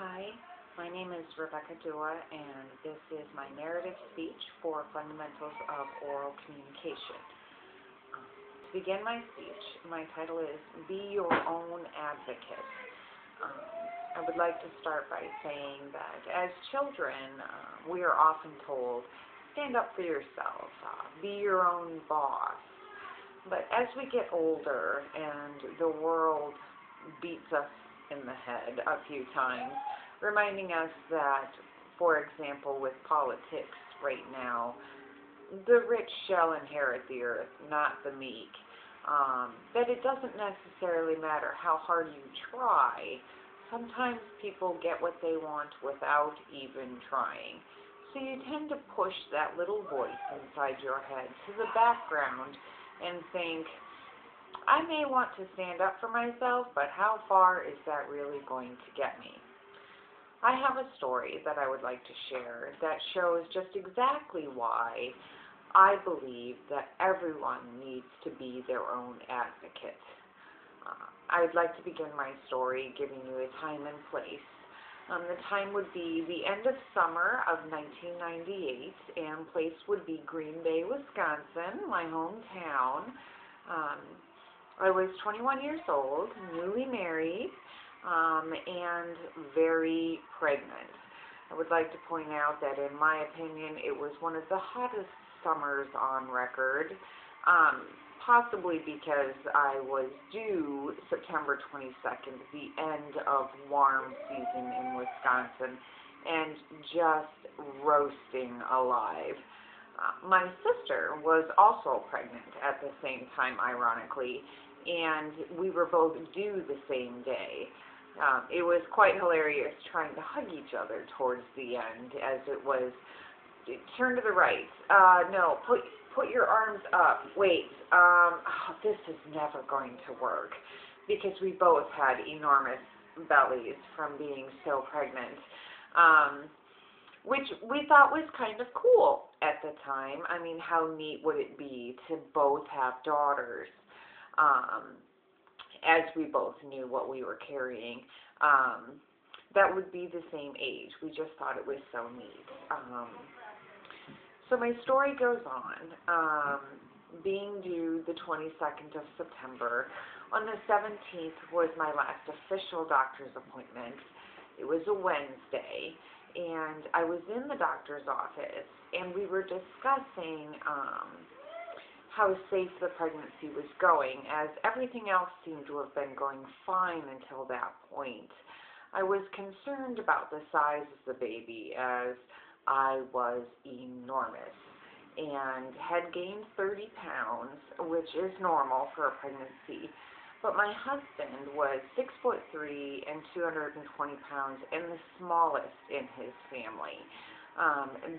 Hi, my name is Rebecca Duwa, and this is my narrative speech for Fundamentals of Oral Communication. To begin my speech, my title is Be Your Own Advocate. I would like to start by saying that as children, we are often told, stand up for yourself, be your own boss. But as we get older and the world beats us in the head a few times, reminding us that, for example, with politics right now, the rich shall inherit the earth, not the meek. That it doesn't necessarily matter how hard you try. Sometimes people get what they want without even trying. So you tend to push that little voice inside your head to the background and think, I may want to stand up for myself, but how far is that really going to get me? I have a story that I would like to share that shows just exactly why I believe that everyone needs to be their own advocate. I'd like to begin my story giving you a time and place. The time would be the end of summer of 1998, and place would be Green Bay, Wisconsin, my hometown. I was 21 years old, newly married, and very pregnant. I would like to point out that in my opinion, it was one of the hottest summers on record, possibly because I was due September 22nd, the end of warm season in Wisconsin, and just roasting alive. My sister was also pregnant at the same time, ironically, and we were both due the same day. It was quite hilarious trying to hug each other towards the end, as it was, turn to the right, no, put your arms up, wait, this is never going to work, because we both had enormous bellies from being so pregnant. Which we thought was kind of cool at the time. I mean, how neat would it be to both have daughters, as we both knew what we were carrying, that would be the same age. We just thought it was so neat. So my story goes on. Being due the 22nd of September, on the 17th was my last official doctor's appointment. It was a Wednesday, and I was in the doctor's office, and we were discussing how safe the pregnancy was going, as everything else seemed to have been going fine until that point. I was concerned about the size of the baby, as I was enormous and had gained 30 pounds, which is normal for a pregnancy. But my husband was 6'3" and 220 pounds, and the smallest in his family.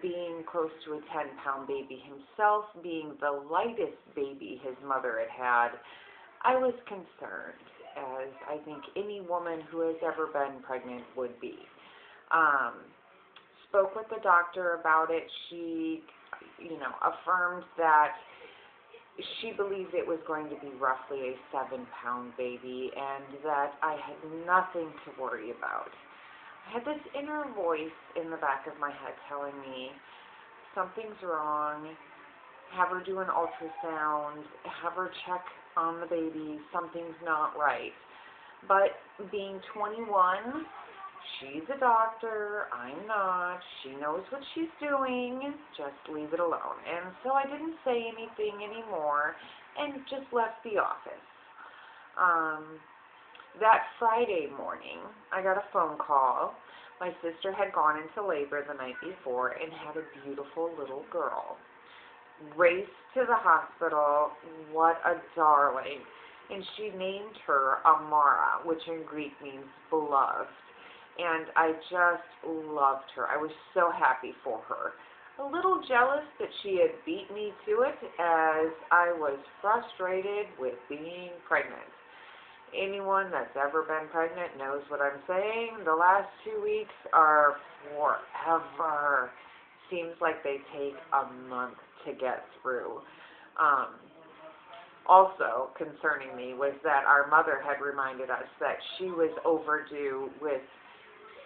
Being close to a 10-pound baby himself, being the lightest baby his mother had had, I was concerned, as I think any woman who has ever been pregnant would be. Spoke with the doctor about it. She, affirmed that she believed it was going to be roughly a 7-pound baby, and that I had nothing to worry about. I had this inner voice in the back of my head telling me, something's wrong, have her do an ultrasound, have her check on the baby, something's not right. But being 21, she's a doctor, I'm not, she knows what she's doing, just leave it alone. And so I didn't say anything anymore and just left the office. That Friday morning, I got a phone call. My sister had gone into labor the night before and had a beautiful little girl. Raced to the hospital, what a darling. And she named her Amara, which in Greek means beloved. And I just loved her. I was so happy for her. A little jealous that she had beat me to it, as I was frustrated with being pregnant. Anyone that's ever been pregnant knows what I'm saying. The last 2 weeks are forever. Seems like they take a month to get through. Also concerning me was that our mother had reminded us that she was overdue with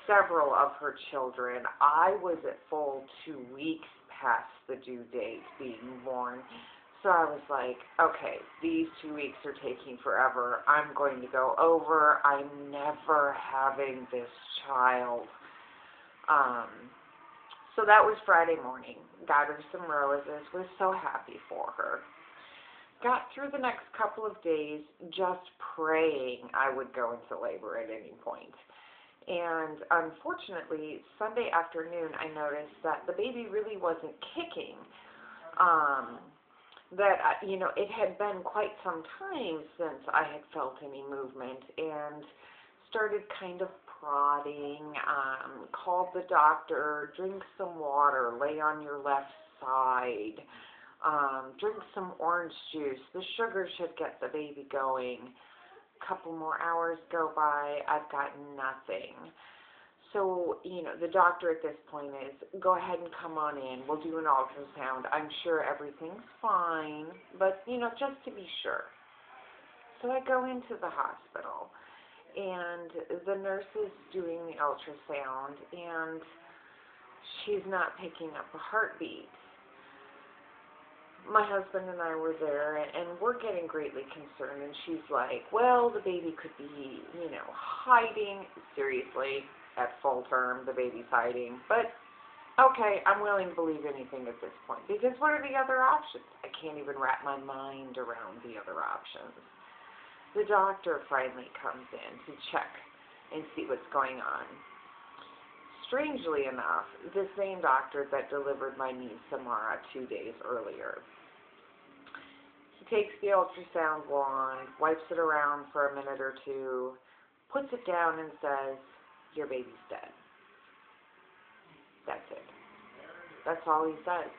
several of her children. I was at full 2 weeks past the due date being born. So I was like, okay, these 2 weeks are taking forever. I'm going to go over. I'm never having this child. So that was Friday morning. Got her some roses. Was so happy for her. Got through the next couple of days just praying I would go into labor at any point. And unfortunately, Sunday afternoon, I noticed that the baby really wasn't kicking. It had been quite some time since I had felt any movement, and started kind of prodding, called the doctor, drink some water, lay on your left side, drink some orange juice. The sugar should get the baby going. Couple more hours go by, I've got nothing. So, the doctor at this point is, go ahead and come on in. We'll do an ultrasound. I'm sure everything's fine, but, just to be sure. So I go into the hospital, and the nurse is doing the ultrasound, and she's not picking up a heartbeat. My husband and I were there, and we're getting greatly concerned, and she's like, well, the baby could be, hiding. Seriously, at full term, the baby's hiding. But, okay, I'm willing to believe anything at this point, because what are the other options? I can't even wrap my mind around the other options. The doctor finally comes in to check and see what's going on. Strangely enough, the same doctor that delivered my niece Samara 2 days earlier. He takes the ultrasound wand, wipes it around for a minute or two, puts it down and says, your baby's dead. That's it. That's all he says.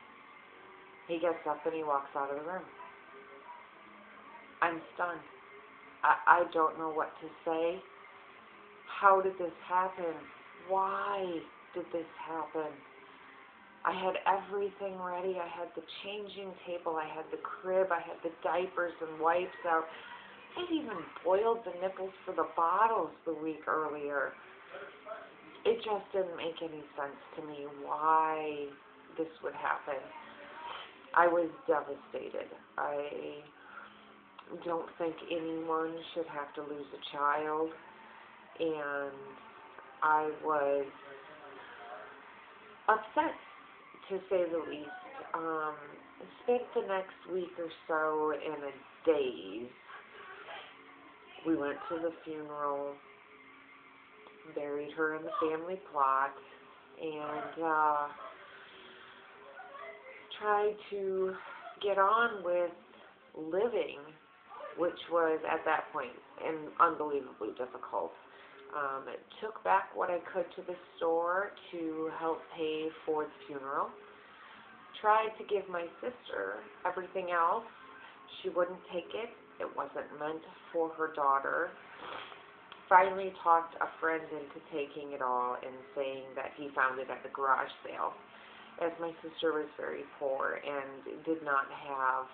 He gets up and he walks out of the room. I'm stunned. I don't know what to say. How did this happen? Why did this happen? I had everything ready. I had the changing table. I had the crib. I had the diapers and wipes out. I'd even boiled the nipples for the bottles the week earlier. It just didn't make any sense to me why this would happen. I was devastated. I don't think anyone should have to lose a child, and I was upset, to say the least. Spent the next week or so in a daze. We went to the funeral, buried her in the family plot, and tried to get on with living, which was at that point unbelievably difficult. Took back what I could to the store to help pay for the funeral. Tried to give my sister everything else. She wouldn't take it. It wasn't meant for her daughter. Finally talked a friend into taking it all and saying that he found it at the garage sale, as my sister was very poor and did not have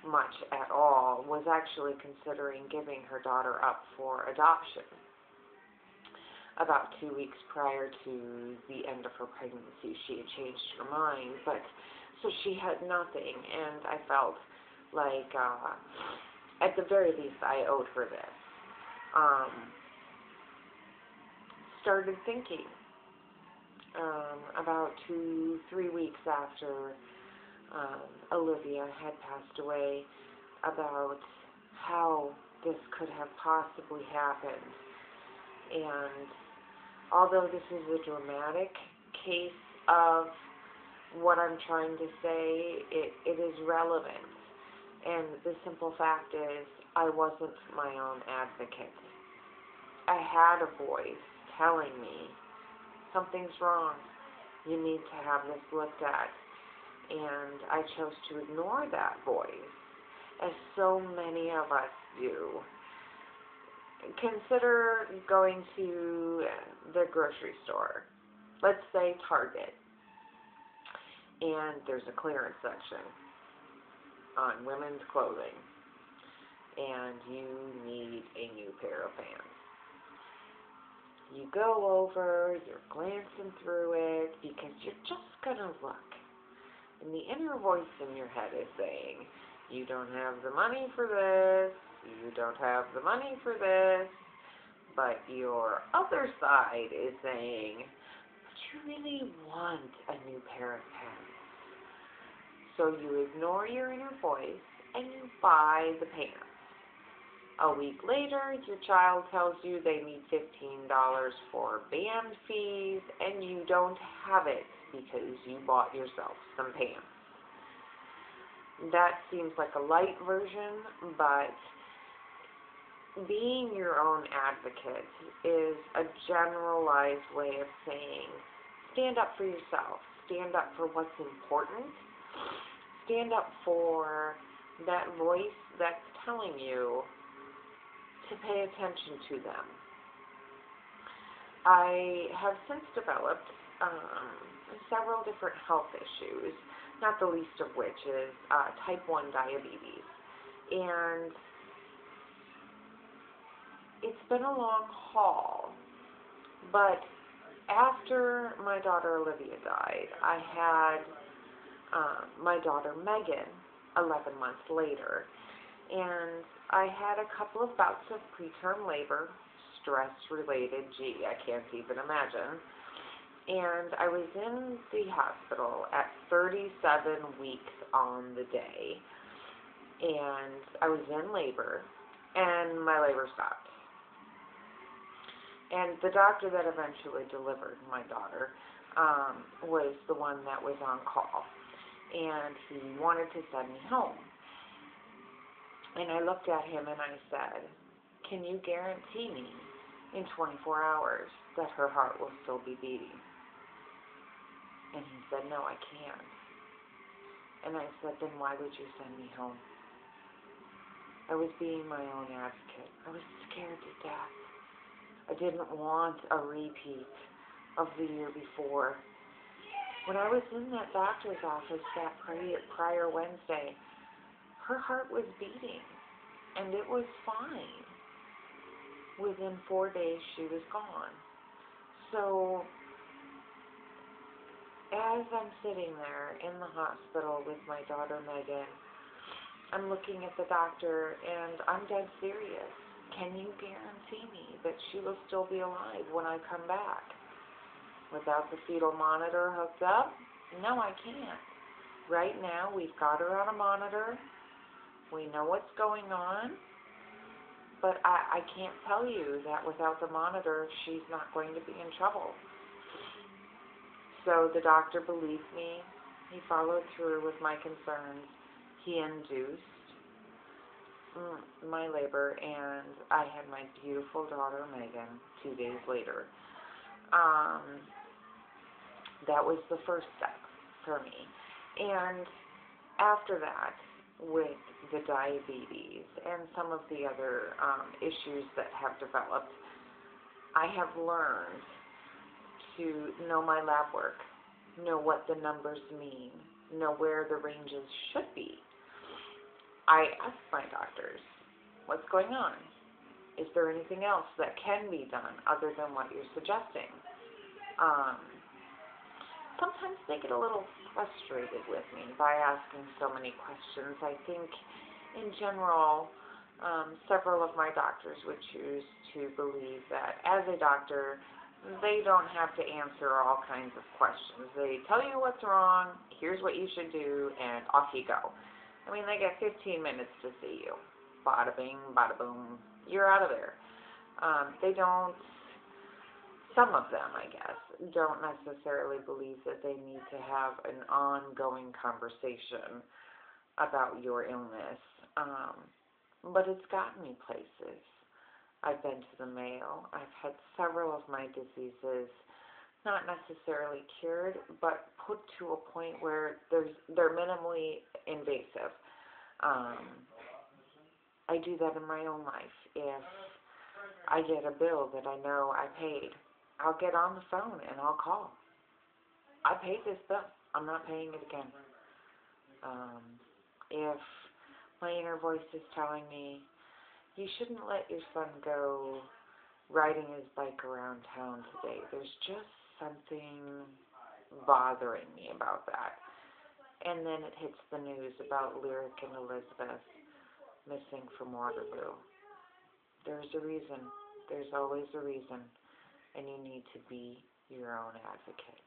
much at all, was actually considering giving her daughter up for adoption. About 2 weeks prior to the end of her pregnancy, she had changed her mind, but so she had nothing, and I felt like at the very least I owed her this. Started thinking about 2-3 weeks after Olivia had passed away about how this could have possibly happened. And although this is a dramatic case of what I'm trying to say, it is relevant. And the simple fact is, I wasn't my own advocate. I had a voice telling me, something's wrong. You need to have this looked at. And I chose to ignore that voice, as so many of us do. Consider going to the grocery store, let's say Target, and there's a clearance section on women's clothing, and you need a new pair of pants. You go over, you're glancing through it because you're just going to look. And the inner voice in your head is saying, you don't have the money for this, you don't have the money for this, but your other side is saying, but you really want a new pair of pants. So you ignore your inner voice and you buy the pants. A week later, your child tells you they need $15 for band fees, and you don't have it because you bought yourself some pants. That seems like a light version, but being your own advocate is a generalized way of saying, stand up for yourself, stand up for what's important, stand up for that voice that's telling you to pay attention to them. I have since developed several different health issues, not the least of which is type 1 diabetes. And it's been a long haul, but after my daughter Olivia died, I had my daughter Megan 11 months later. And I had a couple of bouts of preterm labor, stress-related, gee, I can't even imagine. And I was in the hospital at 37 weeks on the day. And I was in labor, and my labor stopped. And the doctor that eventually delivered my daughter was the one that was on call. And he wanted to send me home. And I looked at him and I said, can you guarantee me in 24 hours that her heart will still be beating? And he said, no, I can't. And I said, then why would you send me home? I was being my own advocate. I was scared to death. I didn't want a repeat of the year before. When I was in that doctor's office that prior Wednesday, her heart was beating, and it was fine. Within 4 days, she was gone. So, as I'm sitting there in the hospital with my daughter Megan, I'm looking at the doctor, and I'm dead serious. Can you guarantee me that she will still be alive when I come back? Without the fetal monitor hooked up? No, I can't. Right now, we've got her on a monitor. We know what's going on, but I can't tell you that without the monitor, she's not going to be in trouble. So the doctor believed me. He followed through with my concerns. He induced my labor, and I had my beautiful daughter, Megan, 2 days later. That was the first step for me. And after that, with the diabetes and some of the other issues that have developed, I have learned to know my lab work, know what the numbers mean, know where the ranges should be. I ask my doctors, what's going on? Is there anything else that can be done other than what you're suggesting? Sometimes they get a little frustrated with me by asking so many questions. I think, in general, several of my doctors would choose to believe that as a doctor, they don't have to answer all kinds of questions. They tell you what's wrong, here's what you should do, and off you go. I mean, they get 15 minutes to see you. Bada bing, bada boom, you're out of there. They don't, some of them, I guess, don't necessarily believe that they need to have an ongoing conversation about your illness. But it's gotten me places. I've been to the Mayo. I've had several of my diseases not necessarily cured, but put to a point where they're minimally invasive. I do that in my own life. If I get a bill that I know I paid, I'll get on the phone and I'll call. I paid this bill. I'm not paying it again. If my inner voice is telling me, you shouldn't let your son go riding his bike around town today. There's just something bothering me about that. And then it hits the news about Lyric and Elizabeth missing from Waterloo. There's a reason. There's always a reason. And you need to be your own advocate.